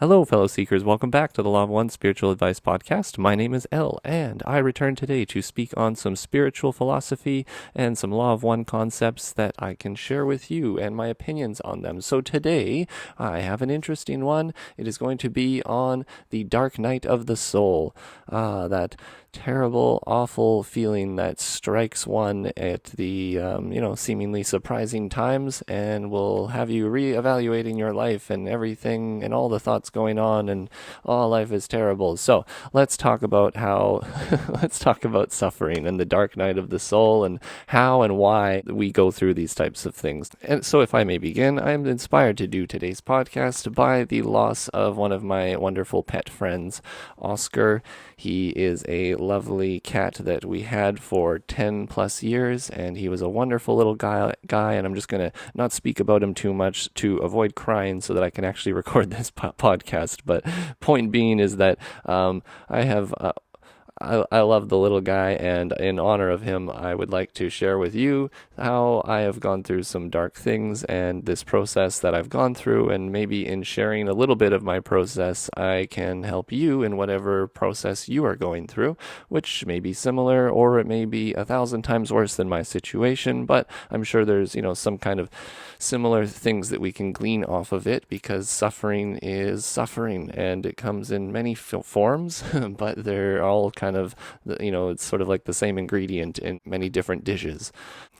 Hello, fellow seekers. Welcome back to the Law of One Spiritual Advice Podcast. My name is Elle, and I return today to speak on some spiritual philosophy and some Law of One concepts that I can share with you and my opinions on them. So today, I have an interesting one. It is going to be on the dark night of the soul, that terrible, awful feeling that strikes one at the, seemingly surprising times and will have you reevaluating your life and everything and all the thoughts going on, and life is terrible. So let's talk about let's talk about suffering and the dark night of the soul and how and why we go through these types of things. And so if I may begin, I am inspired to do today's podcast by the loss of one of my wonderful pet friends, Oscar. He is a lovely cat that we had for 10 plus years, and he was a wonderful little guy, and I'm just going to not speak about him too much to avoid crying so that I can actually record this podcast. But point being is that I love the little guy, and in honor of him, I would like to share with you how I have gone through some dark things and this process that I've gone through, and maybe in sharing a little bit of my process, I can help you in whatever process you are going through, which may be similar or it may be 1,000 times worse than my situation, but I'm sure there's, some kind of similar things that we can glean off of it, because suffering is suffering and it comes in many forms, but they're all kind of, it's sort of like the same ingredient in many different dishes.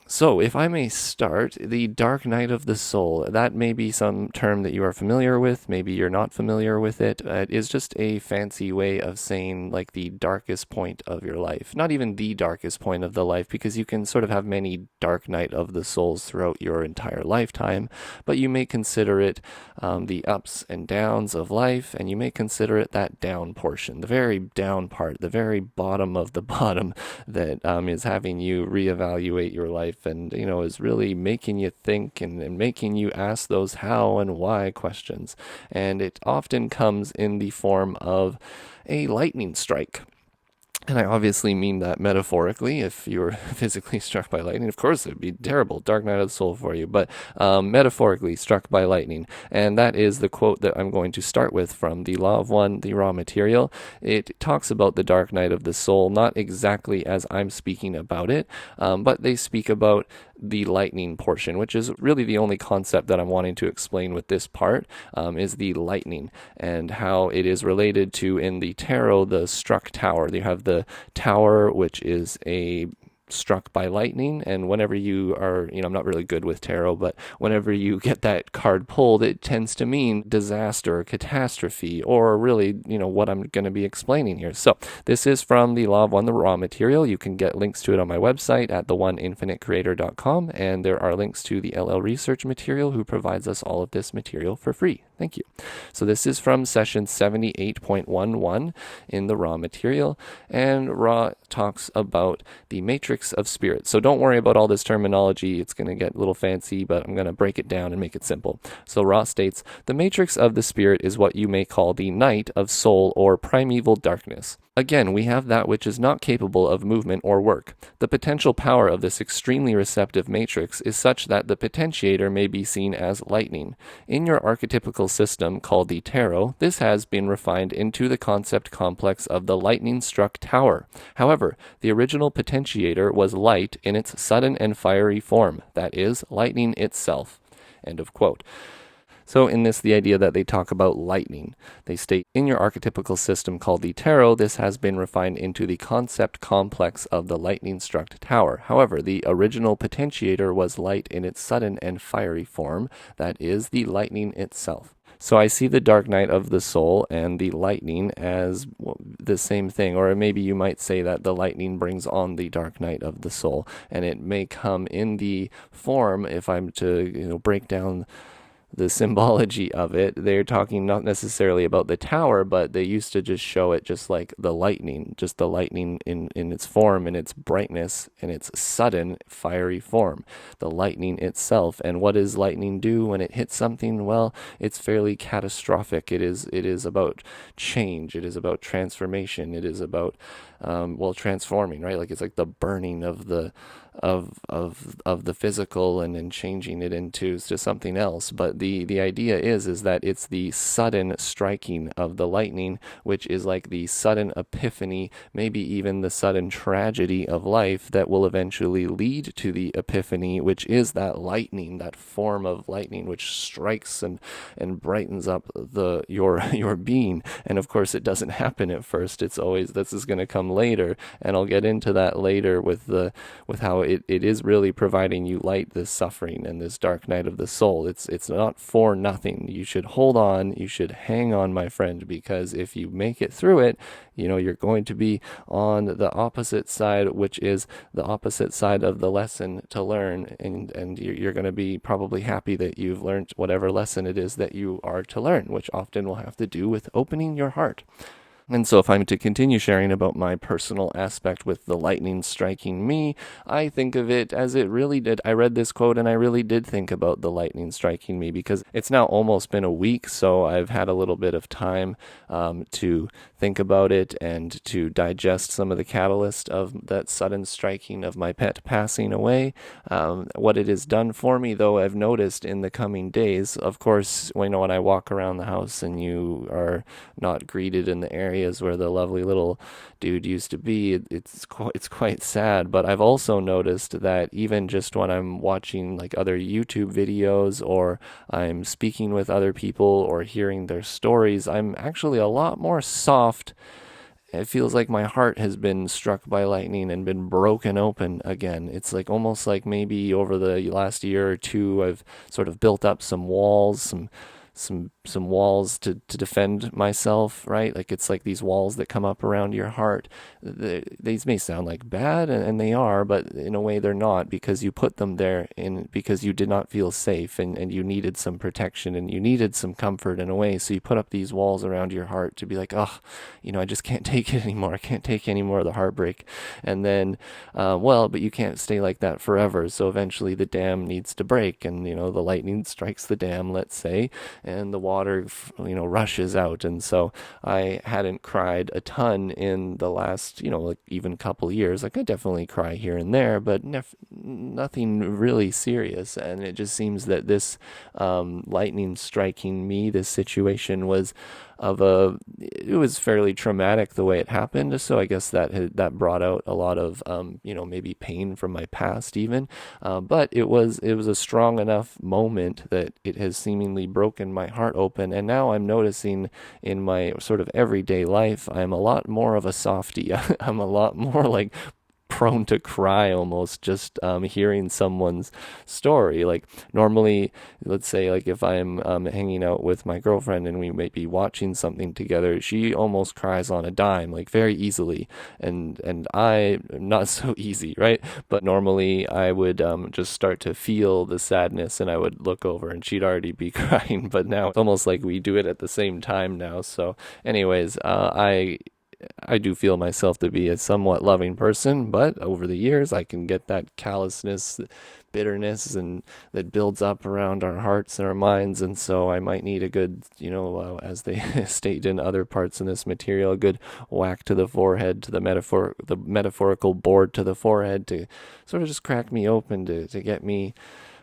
So, if I may start, the dark night of the soul, that may be some term that you are familiar with, maybe you're not familiar with it. It is just a fancy way of saying like the darkest point of your life. Not even the darkest point of the life, because you can sort of have many dark night of the souls throughout your entire lifetime, but you may consider it the ups and downs of life, and you may consider it that down portion, the very down part, the very bottom of the bottom that is having you reevaluate your life, and is really making you think and making you ask those how and why questions. And it often comes in the form of a lightning strike. And I obviously mean that metaphorically. If you were physically struck by lightning, of course, it would be terrible, dark night of the soul for you, but metaphorically struck by lightning. And that is the quote that I'm going to start with from the Law of One, the Raw Material. It talks about the dark night of the soul, not exactly as I'm speaking about it, but they speak about the lightning portion, which is really the only concept that I'm wanting to explain with this part, is the lightning and how it is related to, in the tarot, the struck tower. You have the tower, which is a struck by lightning, and whenever you are, I'm not really good with tarot, but whenever you get that card pulled, it tends to mean disaster, catastrophe, or really, what I'm going to be explaining here. So this is from the Law of One, the Raw Material. You can get links to it on my website at theoneinfinitecreator.com, and there are links to the LL Research Material, who provides us all of this material for free. Thank you. So this is from session 78.11 in the Raw Material, and Raw talks about the matrix of spirit. So don't worry about all this terminology. It's going to get a little fancy, but I'm going to break it down and make it simple. So Raw states, the matrix of the spirit is what you may call the night of soul or primeval darkness. Again, we have that which is not capable of movement or work. The potential power of this extremely receptive matrix is such that the potentiator may be seen as lightning. In your archetypical system, called the tarot, this has been refined into the concept complex of the lightning-struck tower. However, the original potentiator was light in its sudden and fiery form, that is, lightning itself. End of quote. So in this, the idea that they talk about lightning, they state, in your archetypical system called the tarot, this has been refined into the concept complex of the lightning-struck tower. However, the original potentiator was light in its sudden and fiery form, that is, the lightning itself. So I see the dark night of the soul and the lightning as the same thing, or maybe you might say that the lightning brings on the dark night of the soul, and it may come in the form, if I'm to break down the symbology of it, they're talking not necessarily about the tower, but they used to just show it just like the lightning in its form and its brightness and its sudden fiery form, the lightning itself. And what does lightning do when it hits something? Well, it's fairly catastrophic. It is about change. It is about transformation. It is about transforming, right? Like it's like the burning of the of the physical and changing it into to something else. But the idea is that it's the sudden striking of the lightning, which is like the sudden epiphany, maybe even the sudden tragedy of life that will eventually lead to the epiphany, which is that lightning, that form of lightning which strikes and brightens up your being. And of course it doesn't happen at first. It's always, this is going to come later, and I'll get into that later with how it is really providing you light, this suffering and this dark night of the soul. It's not for nothing. You should hold on, you should hang on, my friend, because if you make it through it, you're going to be on the opposite side, which is the opposite side of the lesson to learn, and you're going to be probably happy that you've learned whatever lesson it is that you are to learn, which often will have to do with opening your heart. And so if I'm to continue sharing about my personal aspect with the lightning striking me, I think of it as it really did. I read this quote and I really did think about the lightning striking me, because it's now almost been a week, so I've had a little bit of time to think about it and to digest some of the catalyst of that sudden striking of my pet passing away. What it has done for me, though, I've noticed in the coming days, of course, when I walk around the house and you are not greeted in the area where the lovely little dude used to be, it's quite sad. But I've also noticed that even just when I'm watching like other YouTube videos, or I'm speaking with other people or hearing their stories, I'm actually a lot more soft. It feels like my heart has been struck by lightning and been broken open again. It's like almost like maybe over the last year or two, I've sort of built up some walls, some walls to defend myself, right? Like it's like these walls that come up around your heart. These may sound like bad, and they are, but in a way they're not, because you put them there because you did not feel safe, and you needed some protection and you needed some comfort in a way. So you put up these walls around your heart to be like, oh, I just can't take it anymore. I can't take any more of the heartbreak. And then, but you can't stay like that forever. So eventually the dam needs to break, and the lightning strikes the dam, let's say, and the water rushes out. And so I hadn't cried a ton in the last like even couple years. Like I definitely cry here and there, but nothing really serious. And it just seems that this lightning striking me, this situation was it was fairly traumatic the way it happened. So I guess that brought out a lot of maybe pain from my past even. But it was a strong enough moment that it has seemingly broken my heart open. And now I'm noticing in my sort of everyday life, I'm a lot more of a softie. I'm a lot more like prone to cry almost just hearing someone's story. Like normally, let's say like if I'm hanging out with my girlfriend and we might be watching something together, she almost cries on a dime, like very easily, and I not so easy, right? But normally I would just start to feel the sadness and I would look over and she'd already be crying. But now it's almost like we do it at the same time now. So anyways, I do feel myself to be a somewhat loving person, but over the years I can get that callousness, bitterness, and that builds up around our hearts and our minds. And so I might need a good, as they state in other parts in this material, a good whack to the forehead, to the metaphorical board to the forehead, to sort of just crack me open, to get me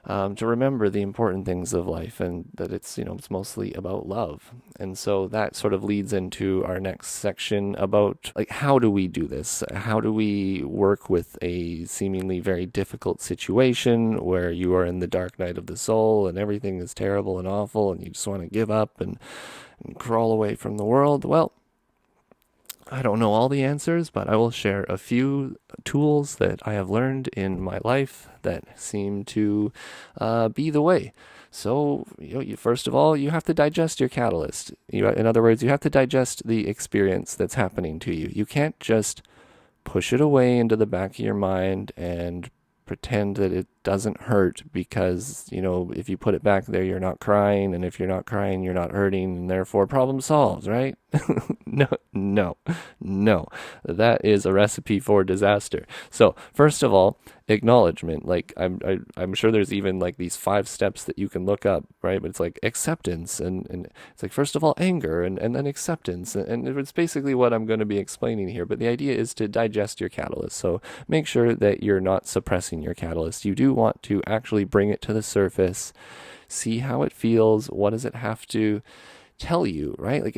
to remember the important things of life, and that it's mostly about love. And so that sort of leads into our next section about like, how do we do this? How do we work with a seemingly very difficult situation where you are in the dark night of the soul and everything is terrible and awful and you just want to give up and crawl away from the world? Well, I don't know all the answers, but I will share a few tools that I have learned in my life that seem to be the way. So, first of all, you have to digest your catalyst. In other words, you have to digest the experience that's happening to you. You can't just push it away into the back of your mind and pretend that it doesn't hurt, because if you put it back there, you're not crying, and if you're not crying, you're not hurting, and therefore problem solved, right? no, no. That is a recipe for disaster. So, first of all, acknowledgement. Like I'm sure there's even like these 5 steps that you can look up, right? But it's like acceptance, and it's like first of all anger, and then acceptance, and it's basically what I'm going to be explaining here. But the idea is to digest your catalyst. So make sure that you're not suppressing your catalyst. You do want to actually bring it to the surface, see how it feels. What does it have to tell you, right? Like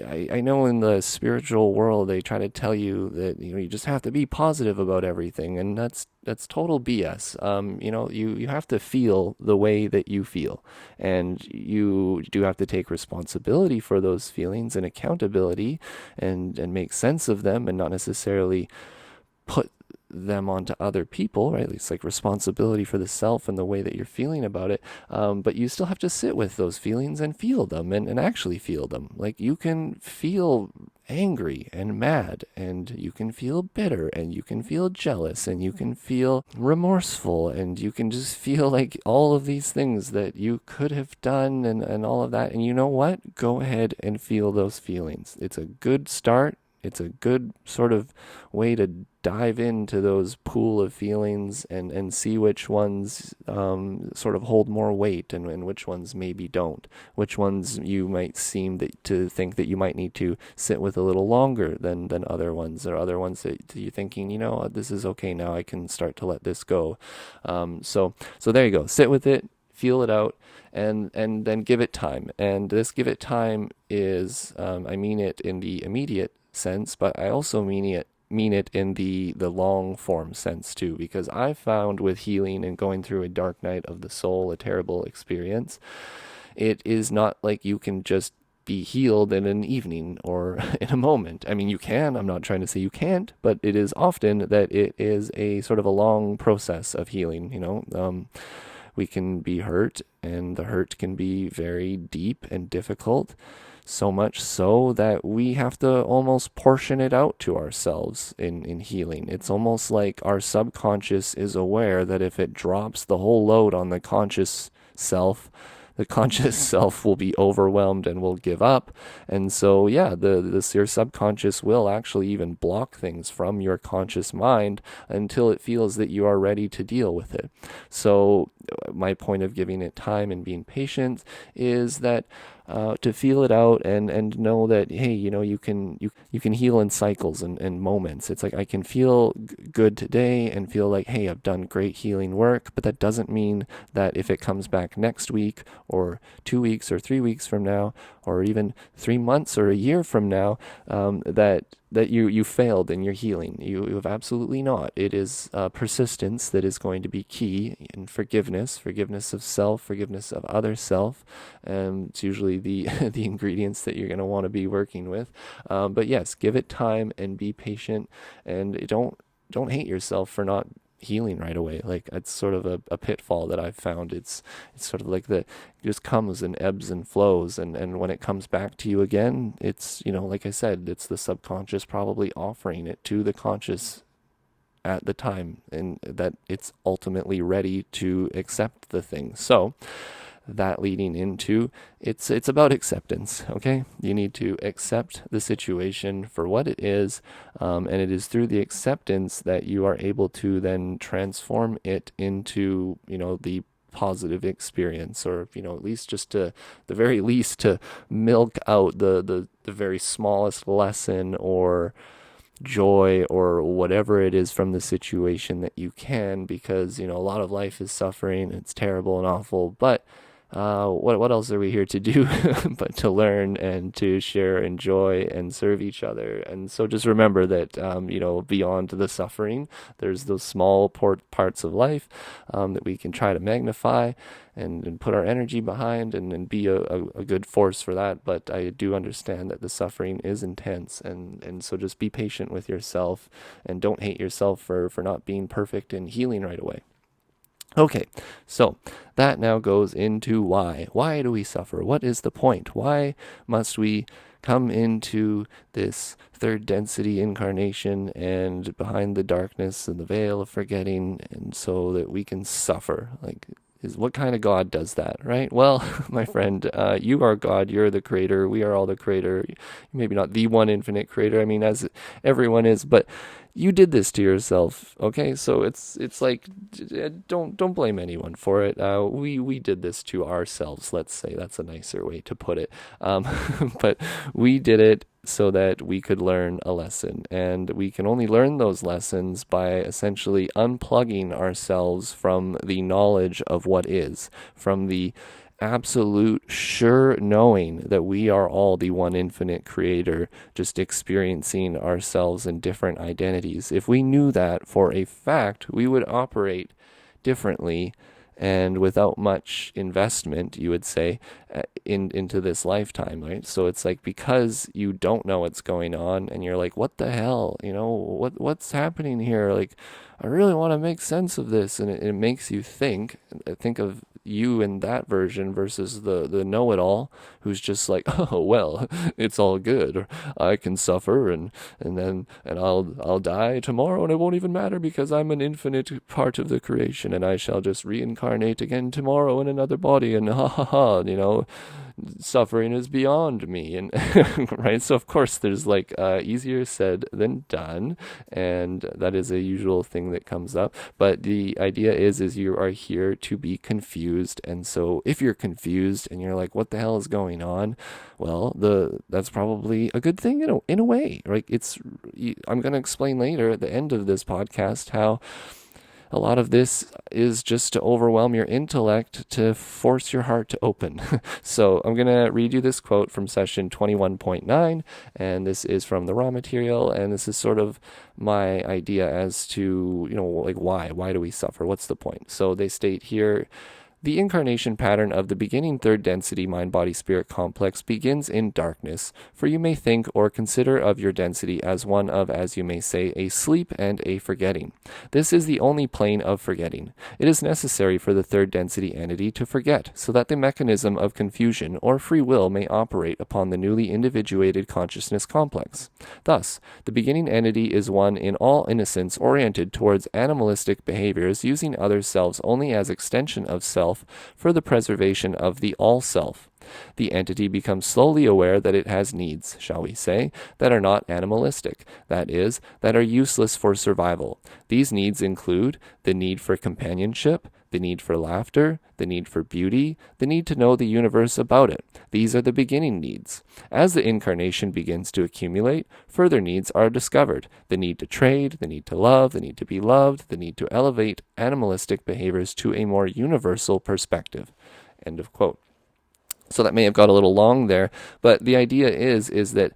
I know in the spiritual world they try to tell you that you just have to be positive about everything, and that's total BS. You have to feel the way that you feel, and you do have to take responsibility for those feelings and accountability, and make sense of them, and not necessarily put them onto other people, right? It's like responsibility for the self and the way that you're feeling about it. But you still have to sit with those feelings and feel them, and actually feel them. Like you can feel angry and mad, and you can feel bitter, and you can feel jealous, and you can feel remorseful, and you can just feel like all of these things that you could have done, and all of that. And you know what? Go ahead and feel those feelings. It's a good start. It's a good sort of way to dive into those pool of feelings, and see which ones sort of hold more weight, and which ones maybe don't. Which ones you might seem to think that you might need to sit with a little longer than other ones, or other ones that you're thinking, this is okay now, I can start to let this go. So there you go. Sit with it, feel it out, and then give it time. And this give it time is, I mean it in the immediate sense, but I also mean it in the long form sense too, because I found with healing and going through a dark night of the soul, a terrible experience, it is not like you can just be healed in an evening or in a moment. I mean, you can. I'm not trying to say you can't, but it is often that it is a sort of a long process of healing. We can be hurt, and the hurt can be very deep and difficult. So much so that we have to almost portion it out to ourselves in healing. It's almost like our subconscious is aware that if it drops the whole load on the conscious self, the conscious self will be overwhelmed and will give up. And so, yeah, your subconscious will actually even block things from your conscious mind until it feels that you are ready to deal with it. So my point of giving it time and being patient is that to feel it out, and know that, hey, you can heal in cycles and moments. It's like I can feel good today and feel like, hey, I've done great healing work, but that doesn't mean that if it comes back next week or 2 weeks or 3 weeks from now, or even 3 months or a year from now, that you failed in your healing. You have absolutely not. It is persistence that is going to be key in forgiveness of self, forgiveness of other self. It's usually the the ingredients that you're going to want to be working with. But yes, give it time and be patient, and don't hate yourself for not healing right away. Like, it's sort of a pitfall that I've found. It's sort of like it just comes in ebbs and flows, and when it comes back to you again, it's, like I said, it's the subconscious probably offering it to the conscious at the time, and that it's ultimately ready to accept the thing. So that leading into it's about acceptance. Okay, you need to accept the situation for what it is, and it is through the acceptance that you are able to then transform it into the positive experience, or at least just to the very least to milk out the very smallest lesson or joy or whatever it is from the situation that you can, because a lot of life is suffering. It's terrible and awful, but what else are we here to do but to learn and to share and joy and serve each other? And so just remember that, beyond the suffering, there's those small parts of life that we can try to magnify and put our energy behind, and be a good force for that. But I do understand that the suffering is intense, and so just be patient with yourself, and don't hate yourself for not being perfect and healing right away. Okay, so that now goes into why. Why do we suffer? What is the point? Why must we come into this third density incarnation and behind the darkness and the veil of forgetting, and so that we can suffer? Like, Is what kind of God does that, right? Well, my friend, you are God. You're the creator. We are all the creator. Maybe not the one infinite creator. I mean, as everyone is, but you did this to yourself. Okay, so it's like don't blame anyone for it. We did this to ourselves. Let's say that's a nicer way to put it. But we did it so that we could learn a lesson. And we can only learn those lessons by essentially unplugging ourselves from the knowledge of what is, from the absolute sure knowing that we are all the one infinite creator, just experiencing ourselves in different identities. If we knew that for a fact, we would operate differently and without much investment, you would say, into this lifetime, right? So it's like, because you don't know what's going on and you're like, what the hell, what's happening here? Like, I really want to make sense of this. And it makes you think of you in that version versus the know-it-all who's just like, oh well, it's all good, or I can suffer and I'll die tomorrow and it won't even matter because I'm an infinite part of the creation and I shall just reincarnate again tomorrow in another body, and ha ha ha, suffering is beyond me. And right, so of course there's like easier said than done, and that is a usual thing that comes up. But the idea is you are here to be confused. And so if you're confused and you're like, what the hell is going on, well, that's probably a good thing in a way. Like, I'm going to explain later at the end of this podcast how a lot of this is just to overwhelm your intellect, to force your heart to open. So I'm going to read you this quote from session 21.9, and this is from the raw material, and this is sort of my idea as to, like, why do we suffer? What's the point? So they state here, the incarnation pattern of the beginning third density mind-body-spirit complex begins in darkness, for you may think or consider of your density as one of, as you may say, a sleep and a forgetting. This is the only plane of forgetting. It is necessary for the third density entity to forget, so that the mechanism of confusion or free will may operate upon the newly individuated consciousness complex. Thus, the beginning entity is one in all innocence oriented towards animalistic behaviors, using other selves only as extension of self for the preservation of the all-self. The entity becomes slowly aware that it has needs, shall we say, that are not animalistic, that is, that are useless for survival. These needs include the need for companionship, the need for laughter, the need for beauty, the need to know the universe about it. These are the beginning needs. As the incarnation begins to accumulate, further needs are discovered. The need to trade, the need to love, the need to be loved, the need to elevate animalistic behaviors to a more universal perspective. End of quote. So that may have got a little long there, but the idea is that,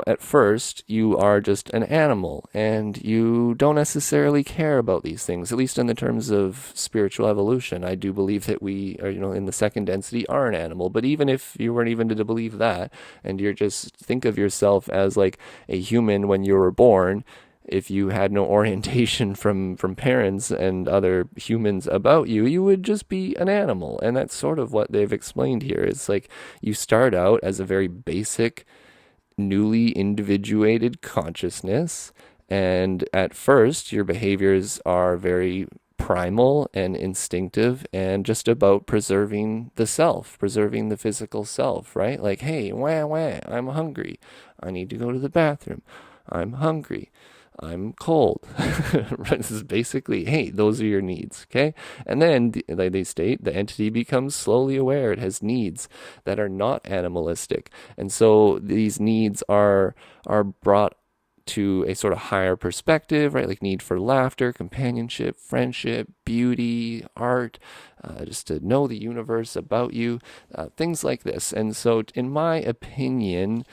at first you are just an animal and you don't necessarily care about these things, at least in the terms of spiritual evolution. I do believe that we are, in the second density are an animal, but even if you weren't even to believe that, and you're just think of yourself as like a human when you were born, if you had no orientation from parents and other humans about you, you would just be an animal. And that's sort of what they've explained here. It's like you start out as a very basic, newly individuated consciousness. And at first, your behaviors are very primal and instinctive and just about preserving the self, preserving the physical self, right? Like, hey, wah, wah, I'm hungry. I need to go to the bathroom. I'm hungry. I'm cold. This is basically, hey, those are your needs, okay? And then they state the entity becomes slowly aware it has needs that are not animalistic. And so these needs are brought to a sort of higher perspective, right? Like need for laughter, companionship, friendship, beauty, art, just to know the universe about you, things like this. And so in my opinion,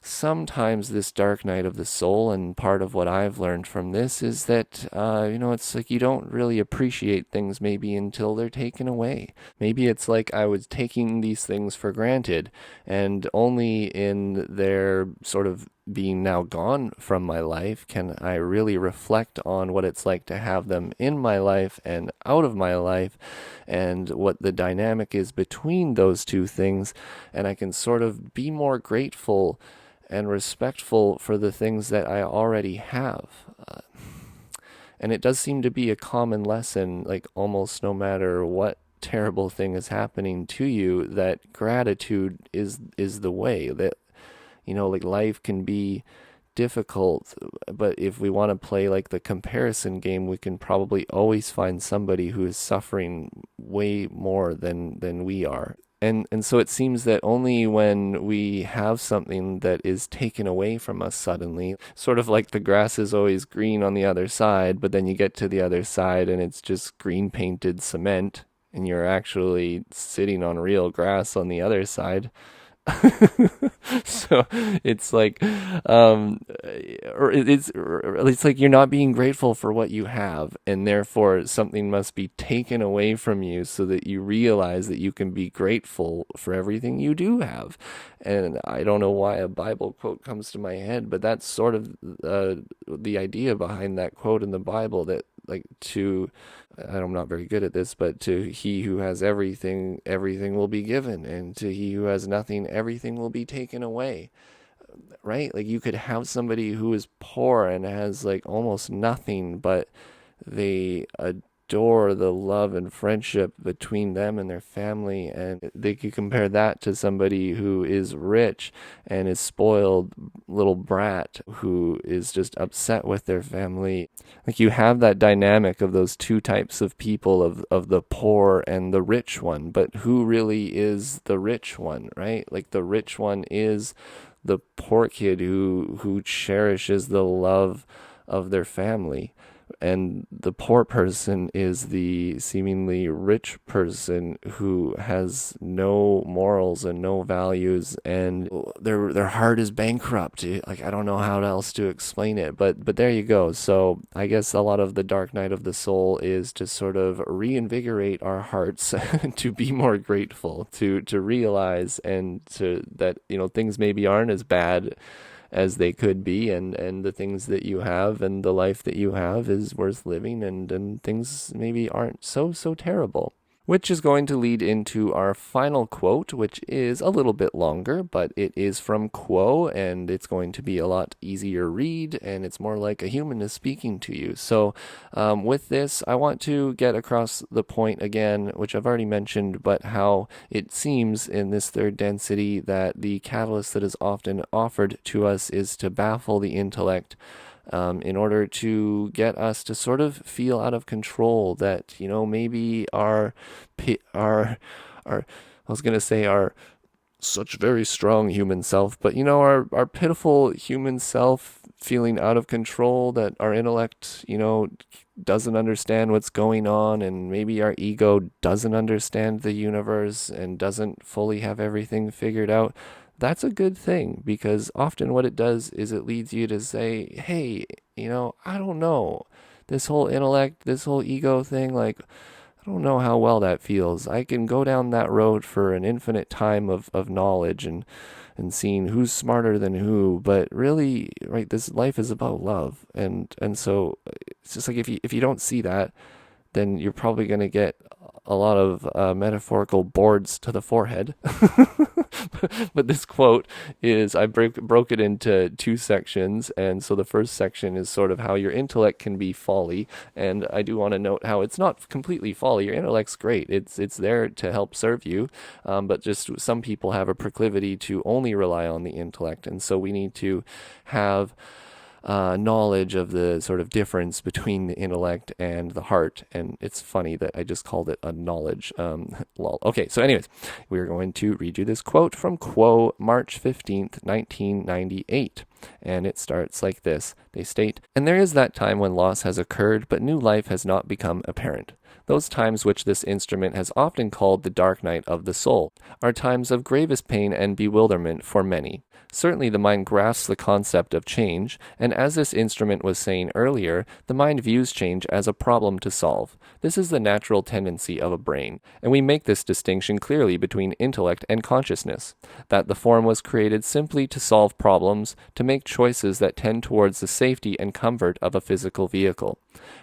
sometimes this dark night of the soul, and part of what I've learned from this is that, it's like you don't really appreciate things maybe until they're taken away. Maybe it's like I was taking these things for granted, and only in their sort of being now gone from my life can I really reflect on what it's like to have them in my life and out of my life, and what the dynamic is between those two things, and I can sort of be more grateful and respectful for the things that I already have. And it does seem to be a common lesson, like almost no matter what terrible thing is happening to you, that gratitude is the way. That, like, life can be difficult, but if we want to play like the comparison game, we can probably always find somebody who is suffering way more than we are. And so it seems that only when we have something that is taken away from us suddenly, sort of like the grass is always green on the other side, but then you get to the other side and it's just green painted cement, and you're actually sitting on real grass on the other side. So it's like, or it's like you're not being grateful for what you have, and therefore something must be taken away from you so that you realize that you can be grateful for everything you do have. And I don't know why a Bible quote comes to my head, but that's sort of the idea behind that quote in the Bible, that like I'm not very good at this, but to he who has everything, everything will be given, and to he who has nothing, everything will be taken away. Right? Like, you could have somebody who is poor and has like almost nothing, but they adore the love and friendship between them and their family, and they could compare that to somebody who is rich and is spoiled little brat who is just upset with their family. Like, you have that dynamic of those two types of people, of the poor and the rich one, but who really is the rich one, right? Like, the rich one is the poor kid who cherishes the love of their family. And the poor person is the seemingly rich person who has no morals and no values, and their heart is bankrupt. Like, I don't know how else to explain it, but there you go. So I guess a lot of the dark night of the soul is to sort of reinvigorate our hearts to be more grateful, to realize and to that, things maybe aren't as bad as they could be, and the things that you have and the life that you have is worth living, and things maybe aren't so terrible. Which is going to lead into our final quote, which is a little bit longer, but it is from Quo, and it's going to be a lot easier read, and it's more like a human is speaking to you. So with this, I want to get across the point again, which I've already mentioned, but how it seems in this third density that the catalyst that is often offered to us is to baffle the intellect, in order to get us to sort of feel out of control, that, maybe I was going to say our such very strong human self, but, our pitiful human self feeling out of control, that our intellect, doesn't understand what's going on, and maybe our ego doesn't understand the universe and doesn't fully have everything figured out. That's a good thing, because often what it does is it leads you to say, hey, I don't know, this whole intellect, this whole ego thing, like, I don't know how well that feels. I can go down that road for an infinite time of knowledge and seeing who's smarter than who, but really, right, this life is about love. And so it's just like, if you don't see that, then you're probably going to get a lot of metaphorical boards to the forehead. But this quote is, I broke it into two sections, and so the first section is sort of how your intellect can be folly, and I do want to note how it's not completely folly. Your intellect's great. It's there to help serve you, but just some people have a proclivity to only rely on the intellect, and so we need to have knowledge of the sort of difference between the intellect and the heart. And it's funny that I just called it a knowledge. Lol. Okay, so anyways, we're going to read you this quote from Quo, March 15th, 1998. And it starts like this. They state, "And there is that time when loss has occurred, but new life has not become apparent. Those times which this instrument has often called the dark night of the soul are times of gravest pain and bewilderment for many. Certainly the mind grasps the concept of change, and as this instrument was saying earlier, the mind views change as a problem to solve. This is the natural tendency of a brain, and we make this distinction clearly between intellect and consciousness, that the form was created simply to solve problems, to make choices that tend towards the safety and comfort of a physical vehicle.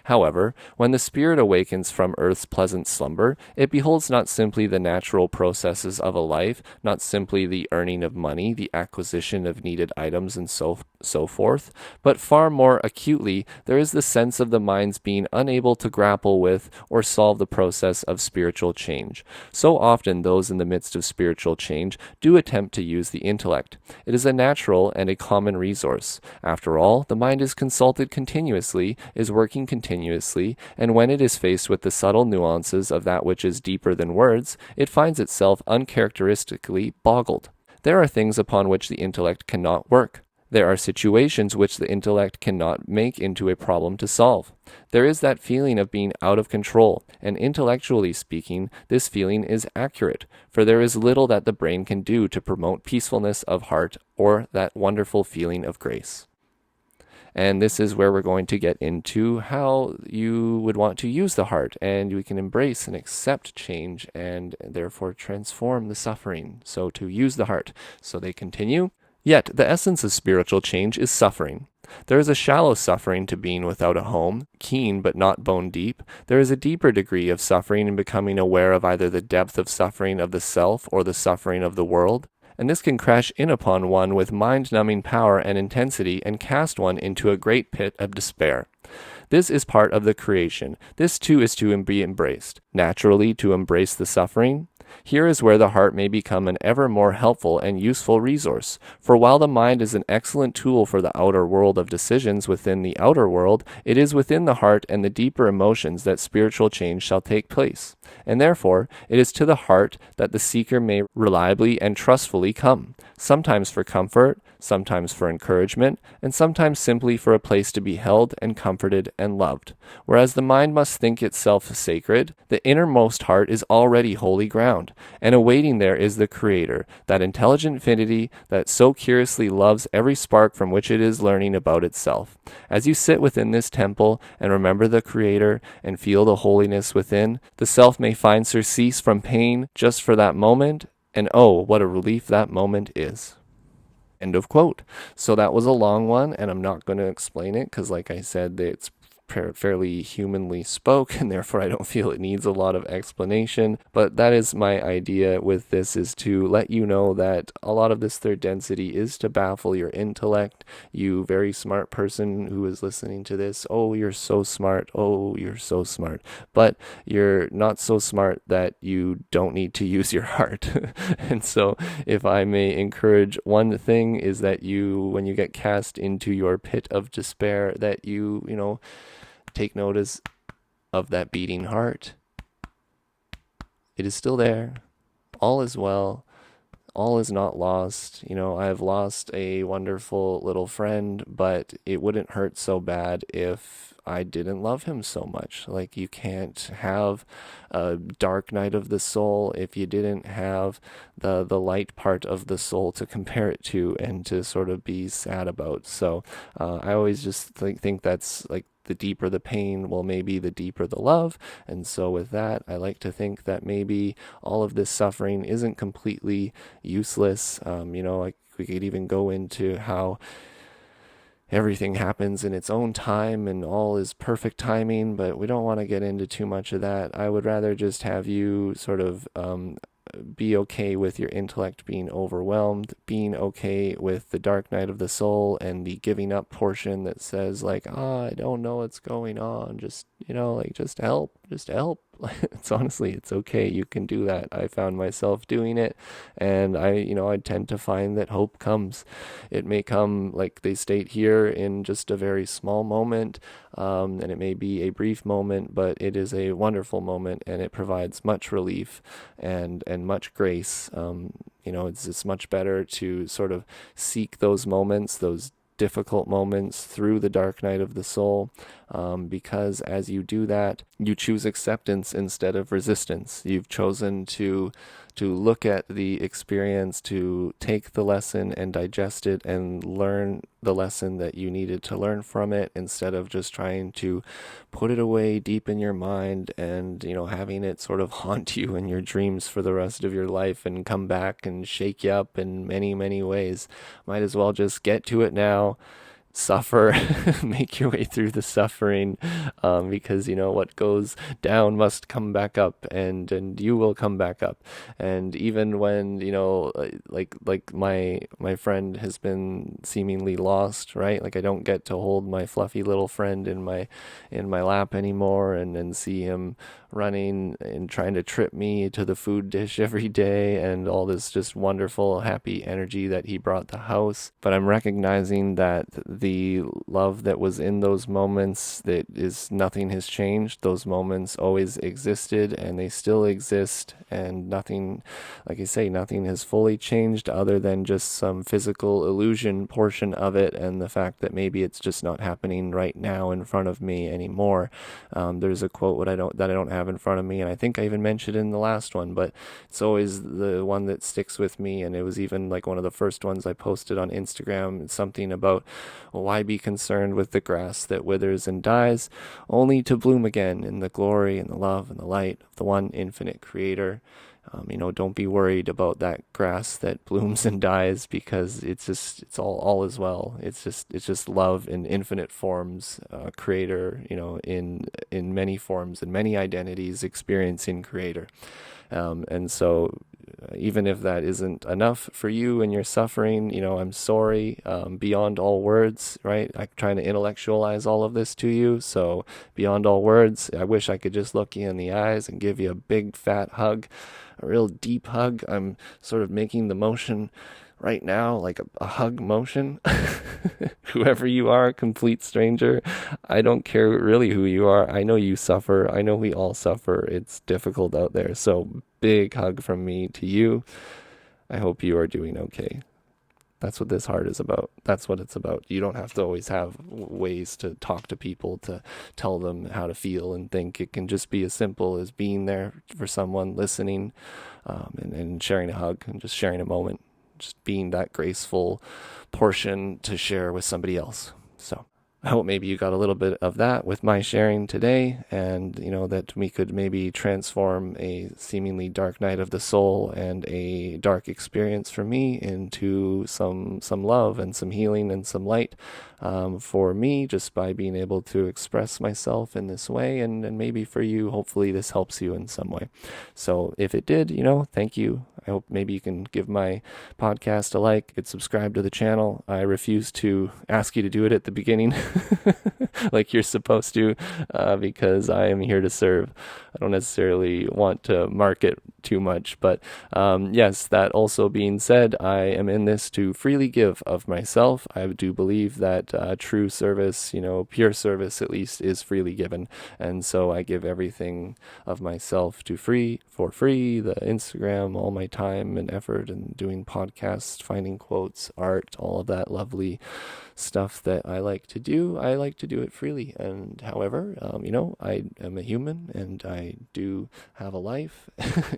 However, when the spirit awakens from earth's pleasant slumber, it beholds not simply the natural processes of a life, not simply the earning of money, the acquisition acquisition of needed items and so forth, but far more acutely, there is the sense of the mind's being unable to grapple with or solve the process of spiritual change. So often, those in the midst of spiritual change do attempt to use the intellect. It is a natural and a common resource. After all, the mind is consulted continuously, is working continuously, and when it is faced with the subtle nuances of that which is deeper than words, it finds itself uncharacteristically boggled. There are things upon which the intellect cannot work. There are situations which the intellect cannot make into a problem to solve. There is that feeling of being out of control, and intellectually speaking, this feeling is accurate, for there is little that the brain can do to promote peacefulness of heart or that wonderful feeling of grace. And this is where we're going to get into how you would want to use the heart, and we can embrace and accept change and therefore transform the suffering. So to use the heart. So they continue. Yet the essence of spiritual change is suffering. There is a shallow suffering to being without a home, keen but not bone deep. There is a deeper degree of suffering in becoming aware of either the depth of suffering of the self or the suffering of the world. And this can crash in upon one with mind-numbing power and intensity and cast one into a great pit of despair. This is part of the creation. This too is to be embraced. Naturally, to embrace the suffering. Here is where the heart may become an ever more helpful and useful resource. For while the mind is an excellent tool for the outer world of decisions within the outer world, it is within the heart and the deeper emotions that spiritual change shall take place. And therefore, it is to the heart that the seeker may reliably and trustfully come, sometimes for comfort, sometimes for encouragement, and sometimes simply for a place to be held and comforted and loved. Whereas the mind must think itself sacred, the innermost heart is already holy ground, and awaiting there is the Creator, that intelligent infinity that so curiously loves every spark from which it is learning about itself. As you sit within this temple and remember the Creator and feel the holiness within, the self may find surcease from pain just for that moment, and oh, what a relief that moment is. End of quote. So that was a long one, and I'm not going to explain it because, like I said, it's fairly humanly spoke, and therefore I don't feel it needs a lot of explanation. But that is my idea with this, is to let you know that a lot of this third density is to baffle your intellect. You very smart person who is listening to this, oh, you're so smart, oh, you're so smart. But you're not so smart that you don't need to use your heart. And so if I may encourage one thing, is that you, when you get cast into your pit of despair, that you take notice of that beating heart. It is still there. All is well. All is not lost. I've lost a wonderful little friend, but it wouldn't hurt so bad if I didn't love him so much. Like, you can't have a dark night of the soul if you didn't have the light part of the soul to compare it to and to sort of be sad about. So I always just think that's like, the deeper the pain, well, maybe the deeper the love. And so with that, I like to think that maybe all of this suffering isn't completely useless. Like, we could even go into how everything happens in its own time and all is perfect timing, but we don't want to get into too much of that. I would rather just have you sort of be okay with your intellect being overwhelmed, being okay with the dark night of the soul and the giving up portion that says like, I don't know what's going on, just help. It's honestly, it's okay. You can do that. I found myself doing it, and I tend to find that hope comes. It may come, like they state here, in just a very small moment, and it may be a brief moment, but it is a wonderful moment, and it provides much relief and much grace. It's much better to sort of seek those moments, those difficult moments through the dark night of the soul, because as you do that, you choose acceptance instead of resistance. You've chosen to look at the experience, to take the lesson and digest it and learn the lesson that you needed to learn from it, instead of just trying to put it away deep in your mind and having it sort of haunt you in your dreams for the rest of your life and come back and shake you up in many, many ways. Might as well just get to it now, suffer, make your way through the suffering, because what goes down must come back up, and you will come back up. And even when like my friend has been seemingly lost, right? Like I don't get to hold my fluffy little friend in my lap anymore, and see him running and trying to trip me to the food dish every day, and all this just wonderful happy energy that he brought the house. But I'm recognizing that the love that was in those moments, that is, nothing has changed. Those moments always existed and they still exist, and nothing, like I say, nothing has fully changed other than just some physical illusion portion of it, and the fact that maybe it's just not happening right now in front of me anymore. There's a quote that I don't have in front of me, and I think I even mentioned it in the last one, but it's always the one that sticks with me, and it was even like one of the first ones I posted on Instagram. It's something about, well, why be concerned with the grass that withers and dies, only to bloom again in the glory and the love and the light of the one infinite creator. Don't be worried about that grass that blooms and dies, because it's all is well. It's just love in infinite forms, creator, in many forms and many identities, experiencing creator. And so even if that isn't enough for you and your suffering, I'm sorry, beyond all words, right? I'm trying to intellectualize all of this to you. So beyond all words, I wish I could just look you in the eyes and give you a big fat hug, a real deep hug. I'm sort of making the motion right now, like a hug motion. Whoever you are, complete stranger, I don't care really who you are. I know you suffer. I know we all suffer. It's difficult out there. So big hug from me to you. I hope you are doing okay. That's what this heart is about. That's what it's about. You don't have to always have ways to talk to people, to tell them how to feel and think. It can just be as simple as being there for someone, listening, and sharing a hug, and just sharing a moment, just being that graceful portion to share with somebody else. So I hope maybe you got a little bit of that with my sharing today, and that we could maybe transform a seemingly dark night of the soul and a dark experience for me into some love and some healing and some light, for me, just by being able to express myself in this way, and maybe for you, hopefully this helps you in some way. So if it did, thank you. I hope maybe you can give my podcast a like, and subscribe to the channel. I refuse to ask you to do it at the beginning like you're supposed to, because I am here to serve. I don't necessarily want to market too much, but yes, that also being said, I am in this to freely give of myself. I do believe that true service, pure service at least, is freely given, and so I give everything of myself for free, the Instagram, all my time and effort, and doing podcasts, finding quotes, art, all of that lovely stuff that I like to do. I like to do it freely. And however, I am a human, and I do have a life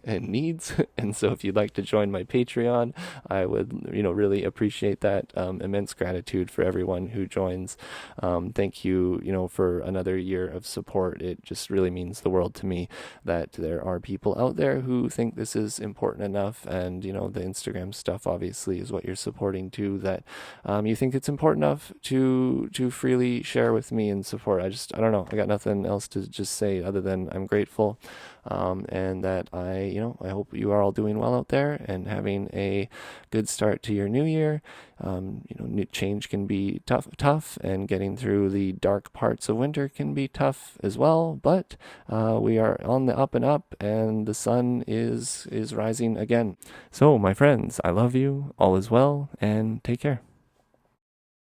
and needs. And so if you'd like to join my Patreon, I would, really appreciate that. Immense gratitude for everyone who joins. Thank you, for another year of support. It just really means the world to me that there are people out there who think this is important enough. And, the Instagram stuff obviously is what you're supporting too, that you think it's important enough to freely share with me and support. I don't know. I got nothing else to just say other than I'm grateful, and that I hope you are all doing well out there and having a good start to your new year. New change can be tough, and getting through the dark parts of winter can be tough as well. But we are on the up and up, and the sun is rising again. So, my friends, I love you. All is well, and take care.